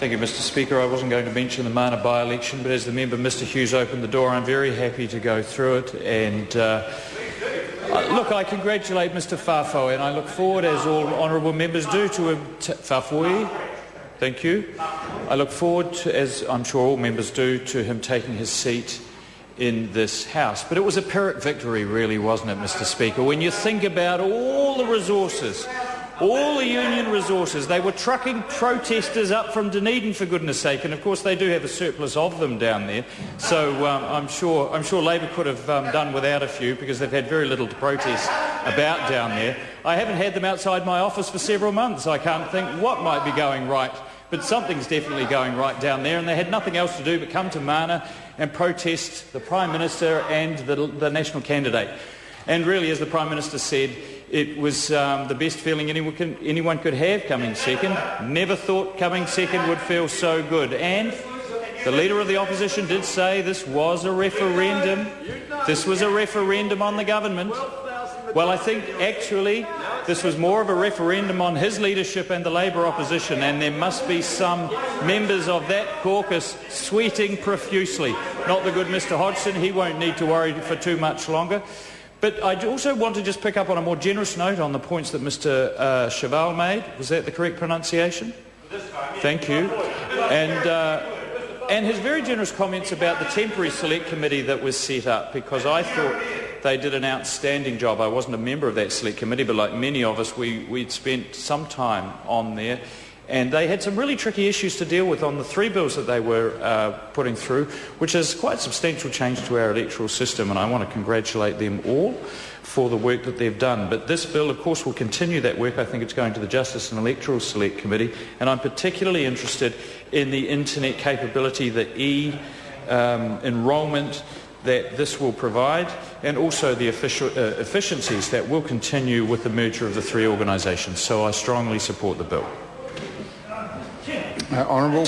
Thank you, Mr Speaker. I wasn't going to mention the Mana by-election, but as the member, Mr Hughes, opened the door, I'm very happy to go through it. And look, I congratulate Mr Whawhau, and I look forward, as all honourable members do, to him... Whawhoi, thank you. I look forward, as I'm sure all members do, to him taking his seat in this House. But it was a Pyrrhic victory, really, wasn't it, Mr Speaker? When you think about all the resources, all the union resources, they were trucking protesters up from Dunedin, for goodness sake, and of course they do have a surplus of them down there. So I'm sure Labour could have done without a few, because they've had very little to protest about down there. I haven't had them outside my office for several months. I can't think what might be going right, but something's definitely going right down there, and they had nothing else to do but come to Mana and protest the Prime Minister and the national candidate. And really, as the Prime Minister said, it was the best feeling anyone could have coming second. Never thought coming second would feel so good. And the Leader of the Opposition did say this was a referendum. This was a referendum on the government. Well, I think actually this was more of a referendum on his leadership and the Labour opposition, and there must be some members of that caucus sweating profusely. Not the good Mr Hodgson, he won't need to worry for too much longer. But I also want to just pick up on a more generous note on the points that Mr Cheval made. Was that the correct pronunciation? Thank you. And his very generous comments about the temporary select committee that was set up, because I thought they did an outstanding job. I wasn't a member of that select committee, but like many of us, we'd spent some time on there. And they had some really tricky issues to deal with on the 3 bills that they were putting through, which is quite a substantial change to our electoral system, and I want to congratulate them all for the work that they've done. But this bill, of course, will continue that work. I think it's going to the Justice and Electoral Select Committee, and I'm particularly interested in the internet capability, the enrolment that this will provide, and also the efficiencies that will continue with the merger of the 3 organisations. So I strongly support the bill. Honourable